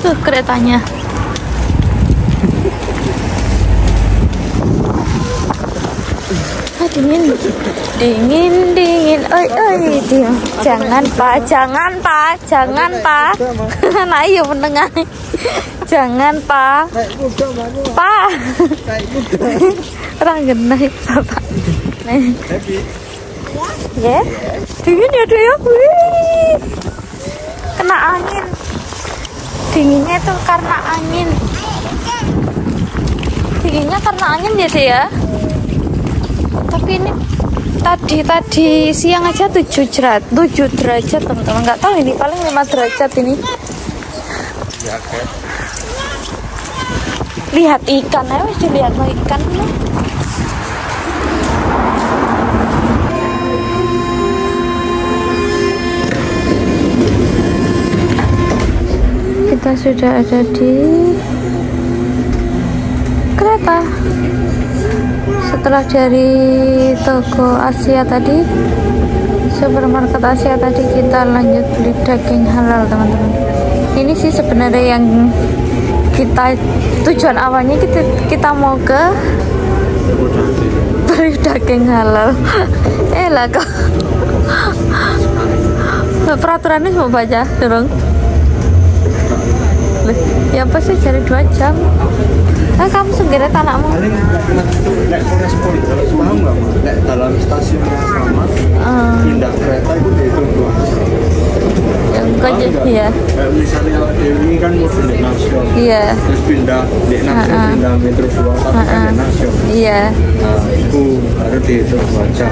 Tuh keretanya. Dingin, dingin, dingin. Oi, oi, dingin. Jangan pak, jangan pak, jangan pak. Nah, iya menengah. Jangan pak, pak. Orang genah bapak. Ya, dingin ya deh ya. Wih. Kena angin. Dinginnya itu karena angin. Dinginnya karena angin ya deh ya. Tapi ini tadi siang aja 7 derajat teman-teman. Nggak tahu ini paling 5 derajat ini. Lihat ikan ya, wis dilihat no ikan. Kita sudah ada di kereta. Setelah dari toko Asia tadi, supermarket Asia tadi, kita lanjut beli daging halal teman-teman. Ini sih sebenarnya yang kita tujuan awalnya kita mau ke beli daging halal. Lah kok peraturannya mau baca dorong. Ya apa sih cari 2 jam. Kamu sendiri anakmu? Dalam stasiun yang sama, pindah kereta itu dihitung 2. Yang kecil ya. Misalnya ini kan mau di Nasional. Iya. Terus pindah di Nasional, pindah Metro 2 tapi kan di Nasional. Iya. Nah, itu baru dihitung 2 jam.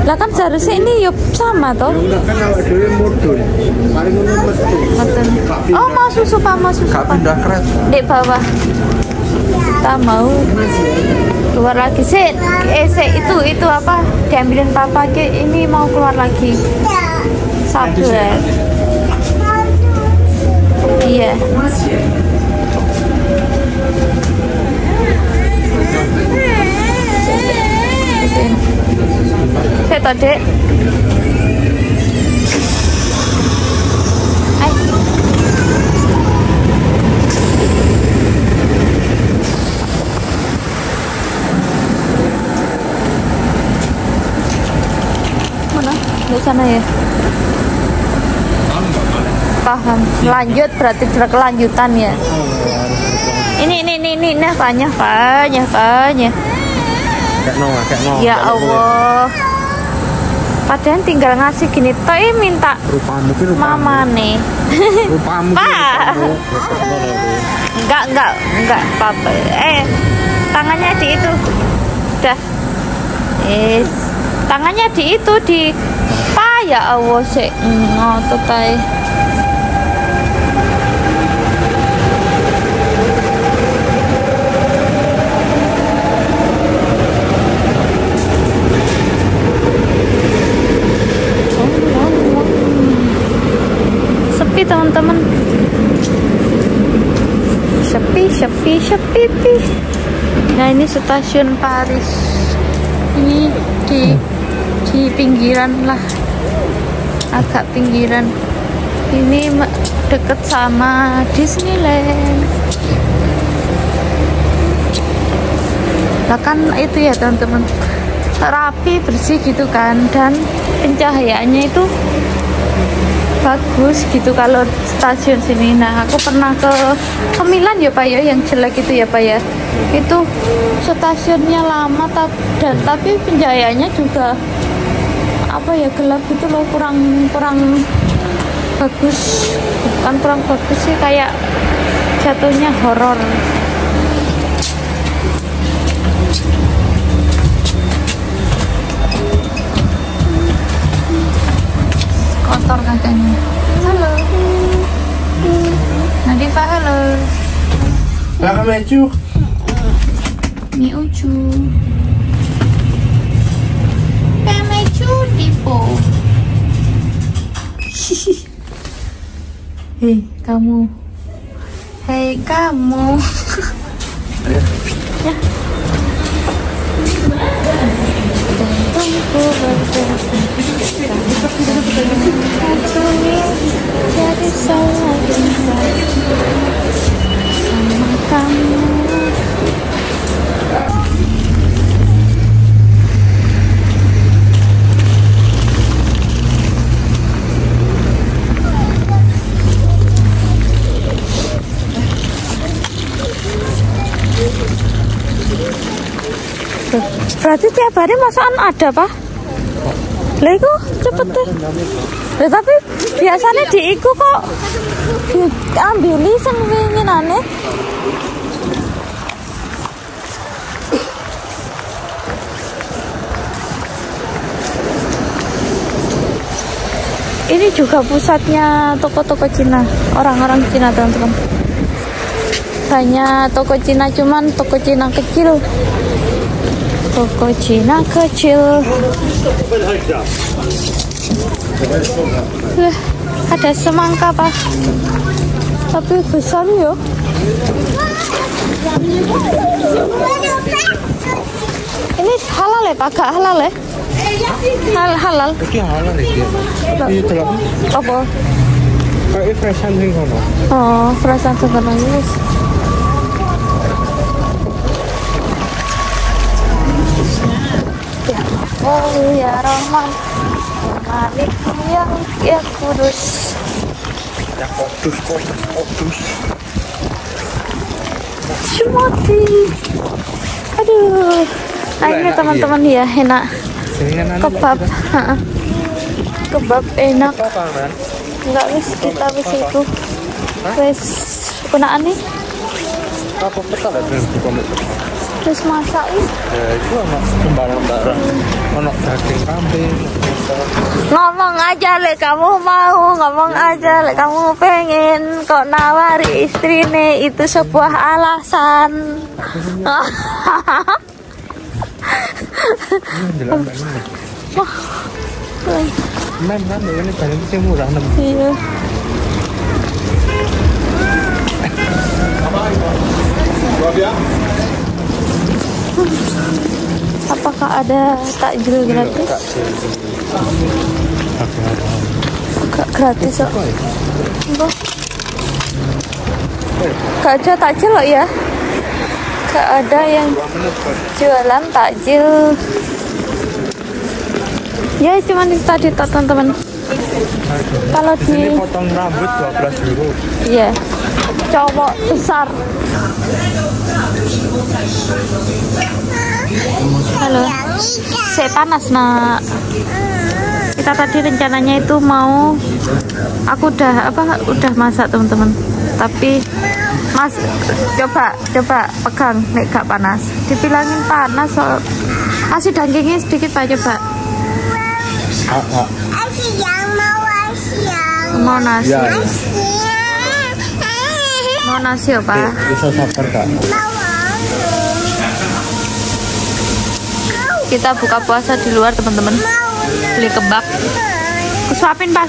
Lah kan seharusnya ini yuk sama toh? Enggak kan awak dhewe mudun. Mari ngono metu. Oh, mau susu Pak, mau susu Pak. Pindah kereta. Di bawah. Kita mau keluar lagi sih. Itu apa? Diambilin papa ini mau keluar lagi. Sabar. Iya. Saya tadi. Di sana ya. Paham. Lanjut berarti berkelanjutan ya. Ini apanya. Ya Allah. Padahal tinggal ngasih gini toh minta mama nih. Pak. Enggak papa. Tangannya di itu. Udah. Tangannya di itu di ya Allah sih ngotot ae. Sepi teman-teman. Sepi. Nah ini stasiun Paris. Ini di pinggiran lah, agak pinggiran. Ini deket sama Disneyland. Nah kan itu ya teman-teman, rapi bersih gitu kan, dan pencahayaannya itu bagus gitu kalau stasiun sini. Nah aku pernah ke Milan ya Pak ya, yang jelek itu ya Pak ya, itu stasiunnya lama tapi pencahayaannya juga apa ya, gelap gitu loh, kurang bagus. Bukan kurang bagus sih, kayak jatuhnya horor. Kotor kakaknya. Halo Nadifa, halo. Belakang meju. Mi ucu. Meju tipu. Hei kamu. Ya. Berarti tiap hari masakan ada, Pak? Lah iku cepet deh. Lah tapi biasanya di iku kok diambili sing winginane. Ini juga pusatnya toko-toko Cina, orang-orang Cina, teman-teman. Banyak toko Cina, cuman toko Cina kecil. Toko Cina kecil. Ada semangka, Pak. Tapi besar ya. Ini halal ya, Pak? Gak halal ya? Halal. Iki halal iki. Iki delok. Apa? Kayak freshan sing kono. Oh, perasaan sebenarnya wis. Ya, oh ya Rahman, Malik ya Kudus. Ya Kudus. Cumoti. Aduh. Nah, ini teman-teman ya enak. Kebab. Kebab enak. Enggak wis kita wis itu. Wis gunaan nih. Apa peta lah di komik. Terus masak wis. Itu ono sembarang-barang. Ono daging kambing. Ngomong aja lek kamu mau, ngomong aja lek kamu pengen. Kok nawari istrine itu sebuah alasan. Wah. Kan ini banyak sing murah nem. Iya. Apakah ada takjil gratis? Gak gratis kok. Enggak. Gak ada takjil loh ya. Gak ada yang jualan takjil. Ya cuman itu tadi teman-teman. Kalau di ini potong rambut 12 euro. Iya. Cowok besar. Halo. Saya panas, Nak. Kita tadi rencananya itu mau udah masak, teman-teman. Tapi Mas coba pegang nek gak panas. Dibilangin panas soal kasih dagingnya sedikit, Pak, coba. Mau nasi. Ya. Mau nasi ya, Pak? Bisa sabar, Kak. Kita buka puasa di luar, teman-teman. Beli kebab. Suapin, Pak.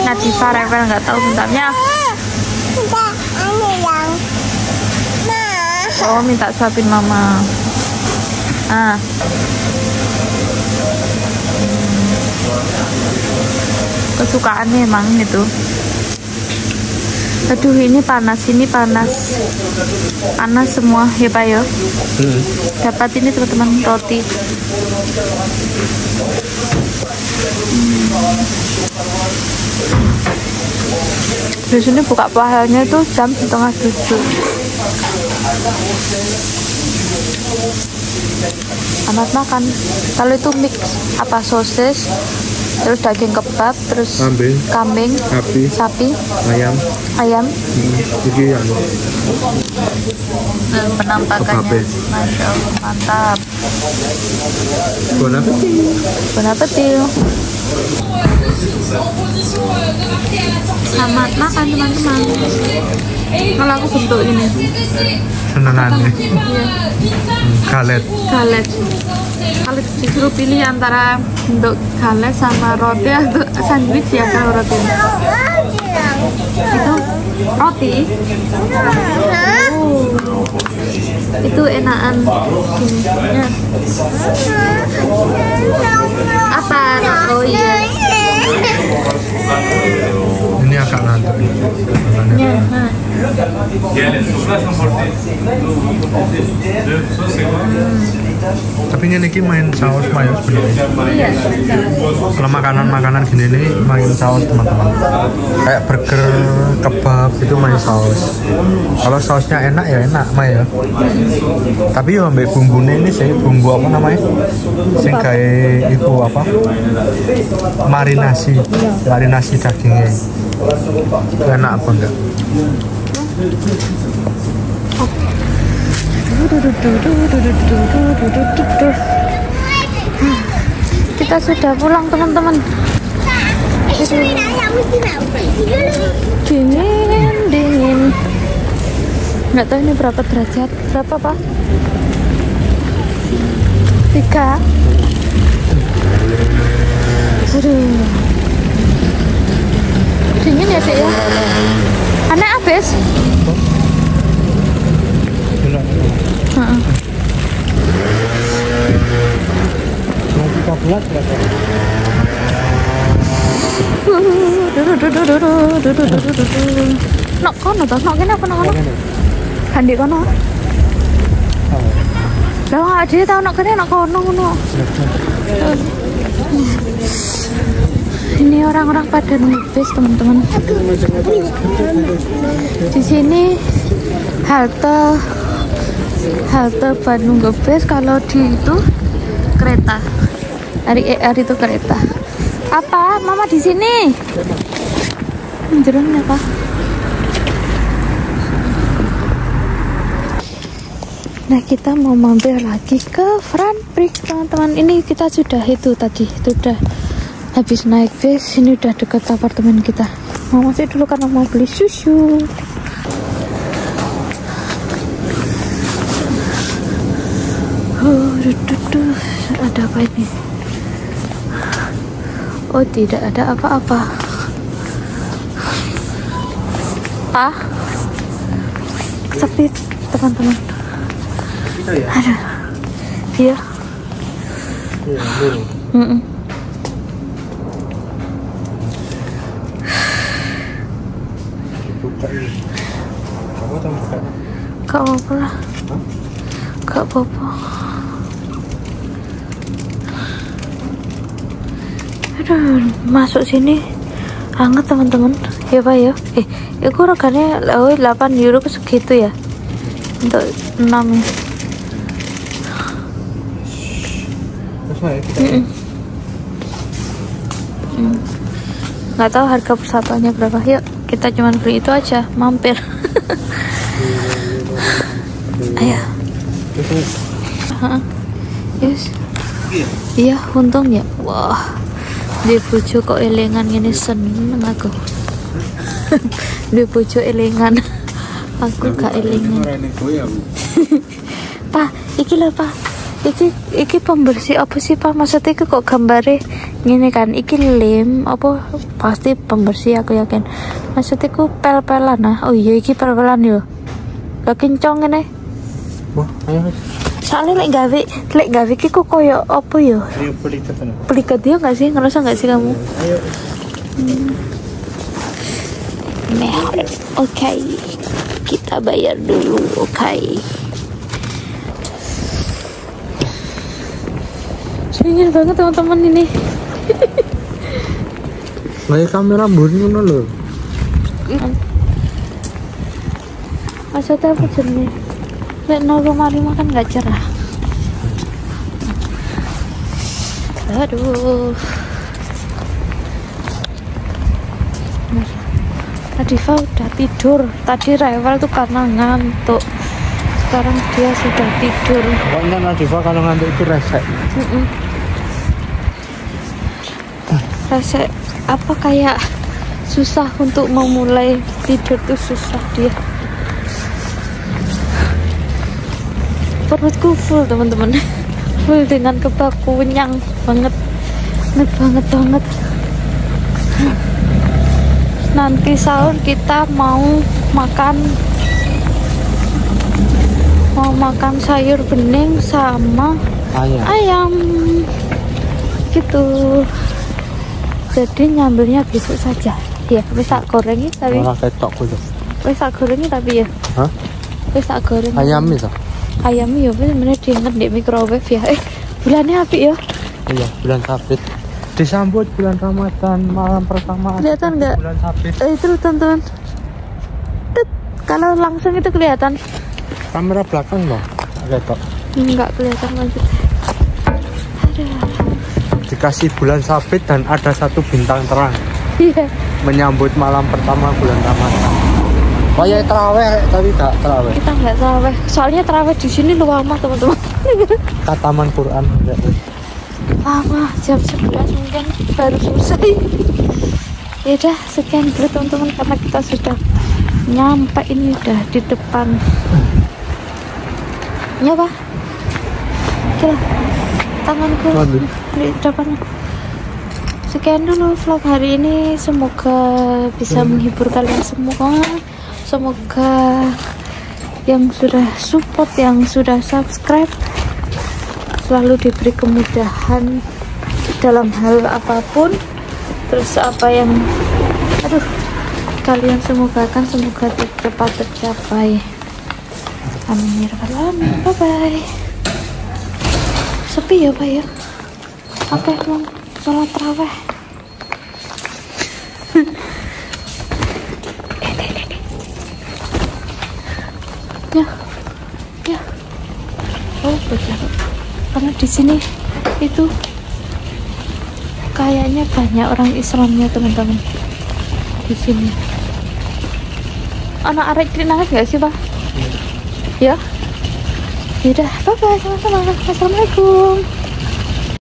Nadifa Revel nggak tahu bentarnya. Oh, minta suapin mama. Kesukaannya emang itu. Aduh, ini panas semua ya, Pak ya. Dapat ini, teman-teman, roti. Biasanya buka puasanya itu jam 6:30. Amat makan. Kalau itu mix sosis, terus daging kebab, terus kambing, sapi, ayam. Jadi anu. Penampakannya, Masya Allah, mantap. Bon appetit. Selamat makan, teman-teman. Kalau aku bentuk ini Senengannya. iya. Galet. Kalau disuruh pilih antara bentuk galet sama roti atau sandwich, ya kalau roti itu roti. Itu enakan gini ya. Apa? Oh iya. Ini agak ngantuk. Ya, Tapi ini main saus mayo sebenarnya. Iya. Kalau makanan gini nih main saus teman-teman. Kayak burger, kebab itu main saus. Kalau sausnya enak ya enak mayo. Tapi yo ambek bumbunya ini sih bumbu apa namanya? Sing kayak itu apa? Marinasi dagingnya. Enak apa enggak? Kita sudah pulang teman-teman. Dingin. Nggak tahu ini berapa derajat? Berapa Pak? 3. Aduh. Dingin ya Dek ya. Aneh habis. Nok kono toh, nok kene apa nok kono? Handi kono. Lah nggak dia tahu nok kene nok kono ngono. Ini orang-orang pada nunggu bis teman-teman. Di sini halte Bandung Gebes. Kalau di itu kereta. Hari itu kereta. Apa? Mama di sini. Jerone apa? Nah, kita mau mampir lagi ke Franprix teman-teman. Ini kita sudah itu tadi, sudah habis naik bis. Ini udah dekat apartemen kita. Mau masih dulu karena mau beli susu. Ada apa ini? Oh, tidak ada apa-apa. Sepi teman-teman. Aduh. Iya. Gak apa-apa lah. Gak apa-apa. Aduh, masuk sini hangat teman-teman. Ya Pak ya. Itu regane 8 euro segitu ya. Untuk 6 ya. Nggak tahu harga persatuannya berapa. Yuk kita cuman beli itu aja, mampir. Ayo. Yes. Iya, untung ya. Wah, di bojo kok elengan ini, seneng aku. Di bojo elengan, aku gak elengan. Pak, iki lah Pak. Iki pembersih apa sih Pak? Maksudnya iki kok gambare ngene kan? Iki lem apa? Pasti pembersih aku yakin. Maksudnya ku pel-pelan nah. Oh iya iki pel-pelan yo. Lah kencong ngene. Wah, ayo. Soalnya lek gawe iki kok koyo apa yo? Ayo pelikat sana. Pelikat dia nggak sih? Ngerasa nggak sih kamu? Ayo. Oke. Kita bayar dulu. Oke. Dingin banget teman-teman ini. Kayak kamera mburi ngono lho. Maksudnya apa jenis? Lek 0,5 kan nggak cerah. Aduh. Nadifa udah tidur. Tadi Rewel tuh karena ngantuk. Sekarang dia sudah tidur. Pokoknya Nadifa kalau ngantuk itu resek. Resek apa kayak susah untuk memulai tidur tuh susah dia. Perutku full teman-teman, full dengan kebab, kenyang banget, banget. Nanti sahur kita mau makan sayur bening sama ayam gitu. Jadi nyambelnya besok saja ya. Wis tak gorengi tapi ora ketok kuwi. Wis tak gorengi tapi ya. Hah? Wis tak goreng. Ayam itu. ayamnya ya bener-bener dianget di microwave ya. Bulannya api ya. Iya, bulan Sabit. Disambut bulan Ramadan malam pertama. Kelihatan nggak? Bulan Sabit. Itu teman-teman. Kalau langsung itu kelihatan. Kamera belakang loh. Lihat. Nggak kelihatan lanjut. Dikasih bulan Sabit dan ada satu bintang terang. Iya. Menyambut malam pertama bulan Ramadan. Oh ya terawih tapi tak terawih. Kita nggak terawih. Soalnya terawih di sini lama teman-teman. Kataman Quran. Lama jam 11 mungkin baru selesai. Ya udah sekian dulu teman-teman karena kita sudah nyampe ini udah di depan. Ya Pak. Kira tanganku di depan. Sekian dulu vlog hari ini, semoga bisa menghibur kalian semua. Semoga yang sudah support, yang sudah subscribe selalu diberi kemudahan dalam hal apapun. Terus apa yang kalian semoga cepat tercapai. Amin ya rabbal alamin. Bye bye. Sepi ya Pak ya. Oke, mau sholat tarawih. Ya. Oh betul. Karena di sini itu kayaknya banyak orang Islamnya teman-teman. Di sini. Anak arek nangis nggak sih Pak? Ya. Yaudah, bye bye teman-teman. Assalamualaikum.